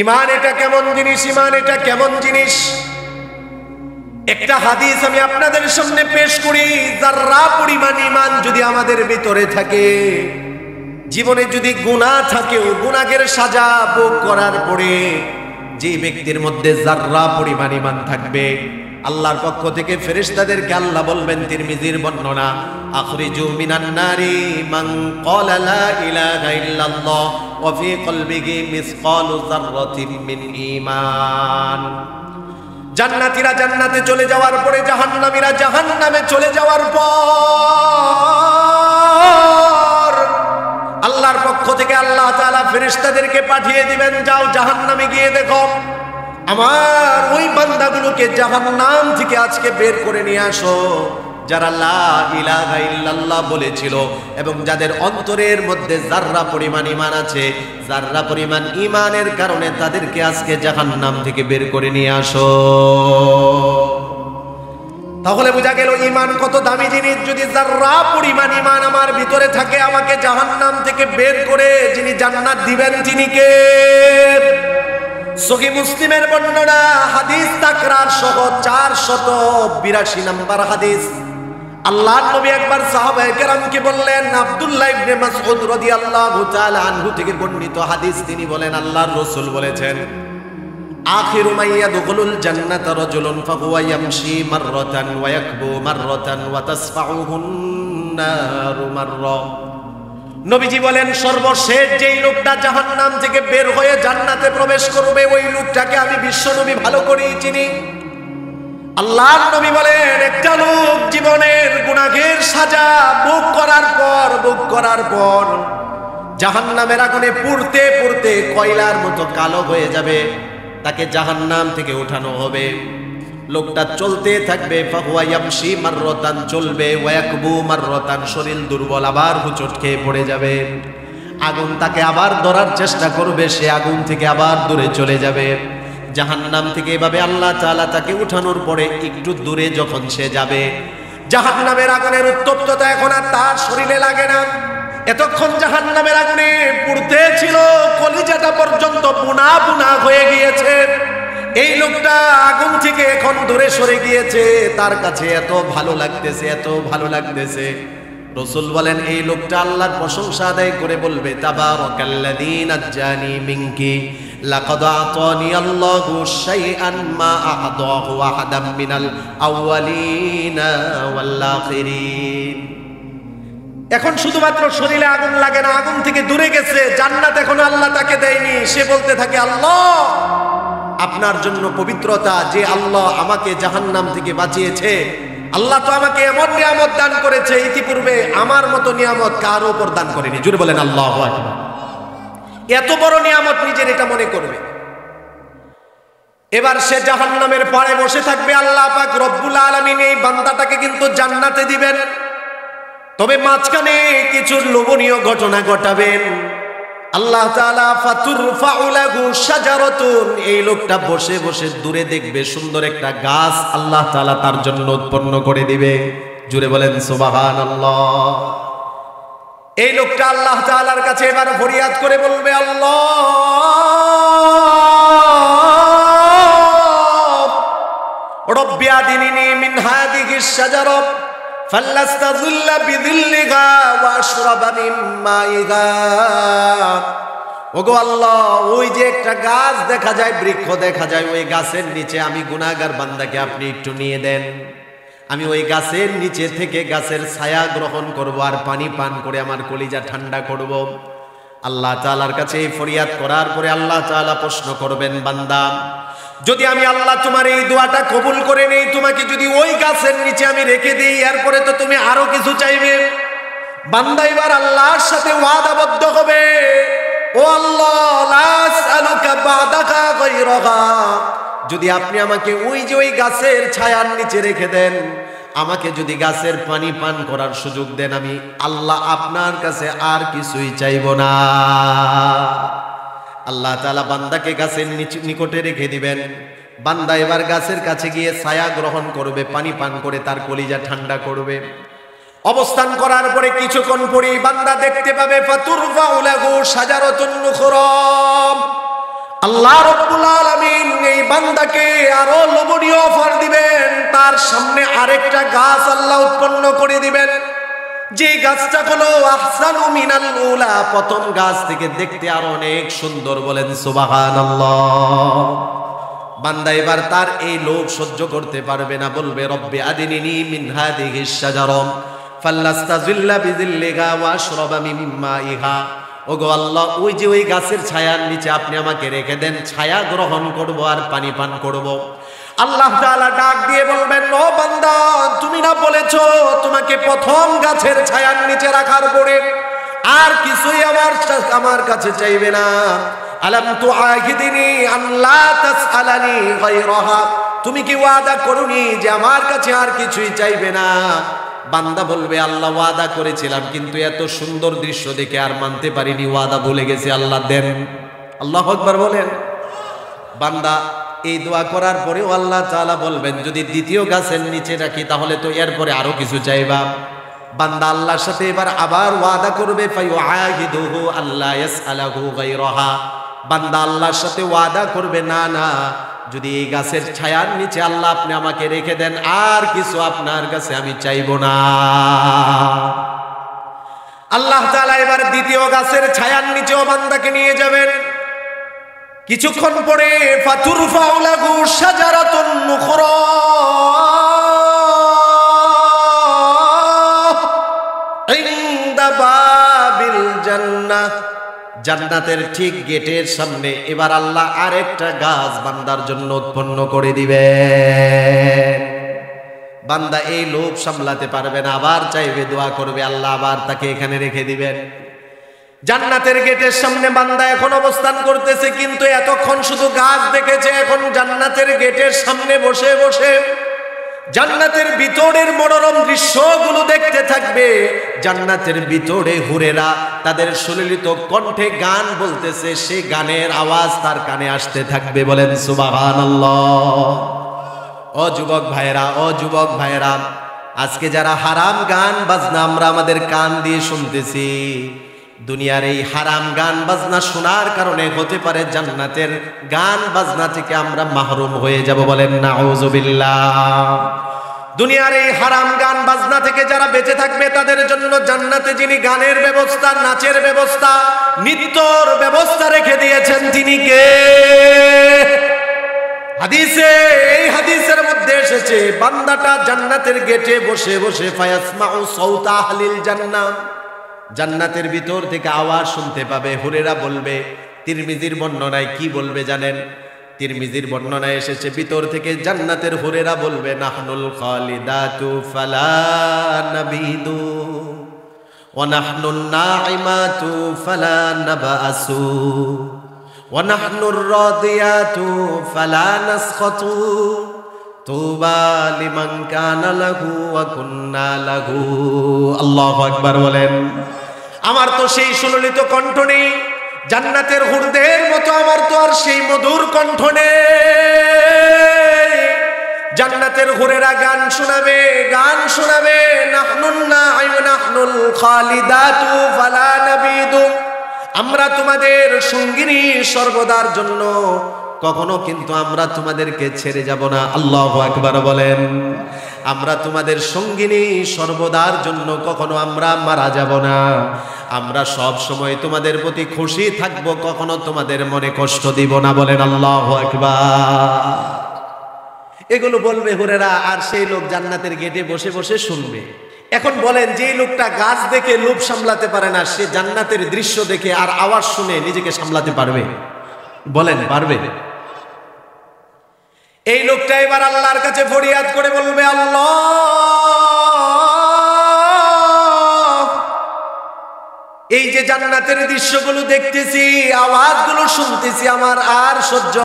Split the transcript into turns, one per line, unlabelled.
ঈমান এটা কেমন জিনিস, ঈমান এটা কেমন জিনিস? একটা হাদিস আমি আপনাদের সামনে পেশ করি। যাররা পরিমাণ ঈমান যদি আমাদের ভিতরে থাকে, জীবনে যদি গুনাহ থাকেও গুনাহের সাজা ভোগ করার পরে যে ব্যক্তির মধ্যে যাররা পরিমাণ ঈমান থাকবে, আল্লাহর পক্ষ থেকে ফেরেশতাদেরকে আল্লাহ বলবেন, তিরমিজির বর্ণনা, আখরিজু মিনান নারি মান ক্বালা লা ইলাহা ইল্লাল্লাহ ওয়া ফি কলবিহি মিসকালু যাররাতিন মিন ঈমান। জান্নাতীরা জান্নাতে চলে যাওয়ার পরে, জাহান্নামীরা জাহান্নামে চলে যাওয়ার পর আল্লাহর পক্ষ থেকে আল্লাহ তাআলা ফেরেশতাদেরকে পাঠিয়ে দিবেন, যাও জাহান্নামে গিয়ে দেখো আমার ওই বান্দাগুলোকে জাহান্নাম থেকে আজকে বের করে নিয়ে আসো, যারা লা ইলাহা ইল্লাল্লাহ বলেছিল এবং যাদের অন্তরের মধ্যে যাররা পরিমাণ ঈমান আছে, যাররা পরিমাণ ঈমানের কারণে তাদেরকে আজকে জাহান্নাম থেকে বের করে নিয়ে আসো। তাহলে বোঝা গেল ঈমান কত দামি জিনিস। যদি যাররা পরিমাণ ঈমান আমার ভিতরে থাকে, আমাকে জাহান্নাম থেকে বের করে যিনি জান্নাত দিবেন তিনি কে? সহিহ মুসলিমের বর্ণনা, হাদিস তাকরার সহ 482 নম্বর হাদিস। আল্লাহর নবী একবার সাহাবায়ে কেরামকে বললেন, আব্দুল্লাহ ইবনে মাসউদ রাদিয়াল্লাহু তাআলা আনহু থেকে বর্ণিত হাদিস, তিনি বলেন আল্লাহর রাসূল বলেছেন, আখিরু মান ইয়াদখুলুল জান্নাতা রাজুলুন ফাহুয়া ইয়ামশি মাররাতান ওয়া ইয়াকবু মাররাতান ওয়া তাসফাউহুন নারু মাররা। নবীজি বলেন, সর্বশেষ যেই লোকটা জাহান্নাম থেকে বের হয়ে জান্নাতে প্রবেশ করবে, ওই লোকটাকে আমি বিশ্বনবী ভালো করেই চিনি। আল্লাহর নবী বলেন, একটা লোক জীবনের গুনাহের সাজা ভোগ করার পর জাহান্নামের আগুনে পুড়তে পুড়তে কয়লার মতো কালো হয়ে যাবে, তাকে জাহান্নাম থেকে উঠানো হবে। লোকটা চলতে থাকবে, ফাহুয়া ইয়ামশি মাররাতান, চলবে, ওয়া ইয়াকবু মাররাতান, শরীর দুর্বল, আবার হুঁচট খেয়ে পড়ে যাবে। আগুন তাকে আবার ধরার চেষ্টা করবে, সে আগুন থেকে আবার দূরে চলে যাবে। জাহান্নাম থেকে এভাবে আল্লাহ তাআলা তাকে উঠানোর পরে একটু দূরে যখন সে যাবে, জাহান্নামের আগুনের উত্তপ্ততা এখন আর তার শরীরে লাগে না। এতক্ষণ জাহান্নামের আগুনে পুড়তে ছিল, কলিজাটা পর্যন্ত বুনা বুনা হয়ে গিয়েছে। এই লোকটা আগুন থেকে এখন দূরে সরে গিয়েছে, তার কাছে এত ভালো লাগতেছে, এত ভালো লাগতেছে। রাসূল বলেন, এই লোকটা আল্লাহর প্রশংসা আদায় করে বলবে, তাবারাকাল্লাযী নাজ্জানি মিনকি লাকাদ আতানি আল্লাহু শাইআন মা আ'তাহু আহাদাম মিনাল আউয়ালিনা ওয়াল আখিরিন। এখন শুধুমাত্র শরীরে আগুন লাগে না, আগুন থেকে দূরে গেছে, জান্নাত এখন আল্লাহ তাকে দেয়নি। সে বলতে থাকে, আল্লাহ আপনার জন্য পবিত্রতা, যে আল্লাহ আমাকে জাহান্নাম থেকে বাঁচিয়েছে, আল্লাহ তো আমাকে এমন নিয়ামত দান করেছে, ইতিপূর্বে আমার মতো নিয়ামত কারো উপর দান করেনি। জোরে বলেন আল্লাহু আকবার। এত বড় নিয়ামত নিজের এটা মনে করবে। এবার সে জাহান্নামের পাড়ে বসে থাকবে। আল্লাহ পাক রব্বুল আলামিন এই বান্দাটাকে কিন্তু জান্নাতে দিবেন, তবে মাঝখানে কিছু লোভনীয় ঘটনা ঘটাবেন। আল্লাহ তাআলা ফাতুরফাউ লাহু শাজারাতুন, এই লোকটা বসে বসে দূরে দেখবে সুন্দর একটা গাছ আল্লাহ তাআলা তার জন্য উৎপন্ন করে দিবে। জুড়ে বলেন সুবহানাল্লাহ। এই লোকটা আল্লাহ তাআলার কাছে এবার ফরিয়াদ করে বলবে, আল্লাহ রব্বি আদিনি মিন হাদিহিশ শাজারা ফালাস্তাযিল্লা বিযিল্লিহা ওয়া আশরাবা মিন মাইহা। ওগো আল্লাহ, ওই যে একটা গাছ দেখা যায়, বৃক্ষ দেখা যায়, ওই গাছের নিচে আমি গুনাহগার বান্দাকে আপনি একটু নিয়ে দেন, আমি ওই গাছের নিচে থেকে গাছের ছায়া গ্রহণ করব আর পানি পান করে আমার কলিজা ঠান্ডা করব। আল্লাহ তাআলার কাছে এই ফরিয়াদ করার পরে আল্লাহ তাআলা প্রশ্ন করবেন, বান্দা যদি আমি আল্লাহ তোমার এই দোয়াটা কবুল করে নেই, তোমাকে যদি ওই গাছের নিচে আমি রেখে দিই, এরপরে তো তুমি আরো কিছু চাইবে। বান্দা এবার আল্লাহর সাথে ওয়াদাবদ্ধ হবে, ও আল্লাহ লা আসআলুকা বা'দাকা গায়রাহা, যদি আপনি আমাকে ওই যে ওই গাছের ছায়ার নিচে রেখে দেন, আমাকে যদি গাছের পানি পান করার সুযোগ দেন, আমি আল্লাহ আপনার কাছে আর কিছুই চাইব না। আল্লাহ তাআলা বান্দাকে গাছের নিকটে রেখে দিবেন। বান্দা এবার গাছের কাছে গিয়ে ছায়া গ্রহণ করবে, পানি পান করে তার কলিজা ঠান্ডা করবে। অবস্থান করার পরে কিছুক্ষণ পরেই বান্দা দেখতে পাবে ফাতুরফাউ লাহু শাজারাতুন নুখরা, আল্লাহ রাব্বুল আলামিন এই বান্দাকে আরো লোভনীয় অফার দিবেন, তার সামনে আরেকটা গাছ আল্লাহ উৎপন্ন করে দিবেন, যে গাছটা হলো আহসানু মিনাল উলা, প্রথম গাছ থেকে দেখতে আরো অনেক সুন্দর। বলেন সুবহানাল্লাহ। বান্দা এবার তার এই লোভ সহ্য করতে পারবে না, বলবে রব্বি আদিনিনি মিন হাদিহিশ শাজারাম ফাল্লাস্তাজিল্লা বিজিল্লিহা ওয়া আশরাবা মিন মাইহা। ওগো আল্লাহ, ওই যে ওই গাছের ছায়ার নিচে আপনি আমাকে রেখে দেন, ছায়া গ্রহণ করব আর পানি পান করব। আল্লাহ তাআলা ডাক দিয়ে বলবেন, ও বান্দা, তুমি না বলেছো তোমাকে প্রথম গাছের ছায়ার নিচে রাখার পরে আর কিছুই আমার কাছে চাইবে না? আলাম তুআহিদিনি আন লা তাসআলানি গায়রাহা, তুমি কি ওয়াদা করোনি যে আমার কাছে আর কিছুই চাইবে না? বান্দা বলবে, আল্লাহ ওয়াদা করেছিলাম, কিন্তু এত সুন্দর দৃশ্য দেখে আর মানতে পারিনি, ওয়াদা ভুলে গেছি, আল্লাহ দেন। আল্লাহু আকবার বলেন। বান্দা এই দোয়া করার পরেও আল্লাহ তাআলা বলবেন, যদি দ্বিতীয় গাছের নিচে রাখি তাহলে তো এরপরে আরো কিছু চাইবা। বান্দা আল্লাহর সাথে এবার আবার ওয়াদা করবে, ফায়ুআহিদুহু আল্লা ইয়াসআলাহু গায়রাহা। বান্দা আল্লাহর সাথে ওয়াদা করবে, না না, যদি এই গাছের ছায়ার নিচে আল্লাহ আপনি আমাকে রেখে দেন, আর কিছু আপনার কাছে আমি চাইবো না। আল্লাহ তাআলা এবার দ্বিতীয় গাছের ছায়ার নিচেও বান্দাকে নিয়ে যাবেন। কিছুক্ষণ পরে ফাতুরফাউ লাহু শাজারাতুন নুখরা, ইনদা বাবিল জান্নাহ, জান্নাতের ঠিক গেটের সামনে এবার আল্লাহ আরেকটা গাছ বান্দার জন্য উৎপন্ন করে দিবেন। বান্দা এই লোভ সামলাতে পারবে না, আবার চাইবে, দোয়া করবে, আল্লাহ আবার তাকে এখানে রেখে দিবেন। জান্নাতের গেটের সামনে বান্দা এখন অবস্থান করতেছে, কিন্তু এতক্ষণ শুধু গাছ দেখেছে, এখন জান্নাতের গেটের সামনে বসে বসে জান্নাতের ভিতরের মনোরম দৃশ্যগুলো দেখতে থাকবে। জান্নাতের ভিতরে হুরেরা তাদের সুললিত কণ্ঠে গান বলতেছে, সেই গানের আওয়াজ তার কানে আসতে থাকবে। বলেন সুবহানাল্লাহ। ও যুবক ভাইরা, ও যুবক ভাইরা, আজকে যারা হারাম গান বাজনা আমরা আমাদের কান দিয়ে শুনতেছি, দুনিয়ার এই হারাম গান বাজনা শোনার কারণে হতে পারে জান্নাতের গান বাজনা থেকে আমরা মাহরুম হয়ে যাব। বলেন নাউযুবিল্লাহ। দুনিয়ার এই হারাম গান বাজনা থেকে যারা বেঁচে থাকবে তাদের জন্য জান্নাতে যিনি গানের ব্যবস্থা, নাচের ব্যবস্থা, নৃত্যর ব্যবস্থা রেখে দিয়েছেন, তিনি কে? হাদিসে, এই হাদিসের মধ্যে এসেছে, বান্দাটা জান্নাতের গেটে বসে বসে ফায়াসমাউ সাউতা আহলিল জান্নাহ, জান্নাতের ভিতর থেকে আওয়াজ শুনতে পাবে। হুরেরা বলবে, তিরমিজির বর্ণনায় কি বলবে জানেন? তিরমিজির বর্ণনায় এসেছে, ভিতর থেকে জান্নাতের হুরেরা বলবে, নাহনুল খালিদাতু ফালা নাবিদু ওয়া নাহনুন নাইমাতু ফালা নাবাসু ওয়া নাহনুর রাদিয়াতু ফালা নাসখাতু তুবা লিমান কানা লাহু ওয়া কুন্না লাহু। আল্লাহু আকবার বলেন। আমার তো সেই সুললিত কণ্ঠ নেই, জান্নাতের হুরদের মতো আমার তো আর সেই মধুর কণ্ঠ নেই। জান্নাতের হুরেরা গান শোনাবে, গান শোনাবে, নাহনুন নাইমু নাহনুল খালিদাতু ফালা নাবিদু, আমরা তোমাদের সঙ্গিনী সর্বদার জন্য, কখনো কিন্তু আমরা তোমাদেরকে ছেড়ে যাব না। আল্লাহু আকবার বলেন। আমরা তোমাদের সঙ্গিনী সর্বদার জন্য, কখনো আমরা মারা যাব না। আমরা সব সময় তোমাদের প্রতি খুশি থাকব, কখনো তোমাদের মনে কষ্ট দিব না। বলেন আল্লাহু আকবার। এগুলো বলবে হুরেরা, আর সেই লোক জান্নাতের গেটে বসে বসে শুনবে। এখন বলেন, যে লোকটা গাছ দেখে লোভ সামলাতে পারে না, সে জান্নাতের দৃশ্য দেখে আর আওয়াজ শুনে নিজেকে সামলাতে পারবে? বলেন পারবে? এই লোকটা এবার আল্লাহর কাছে ফরিয়াদ করে বলবে, আল্লাহ, এই যে জান্নাতের দৃশ্যগুলো দেখতেছি, আওয়াজগুলো শুনতেছি, আমার আর সহ্য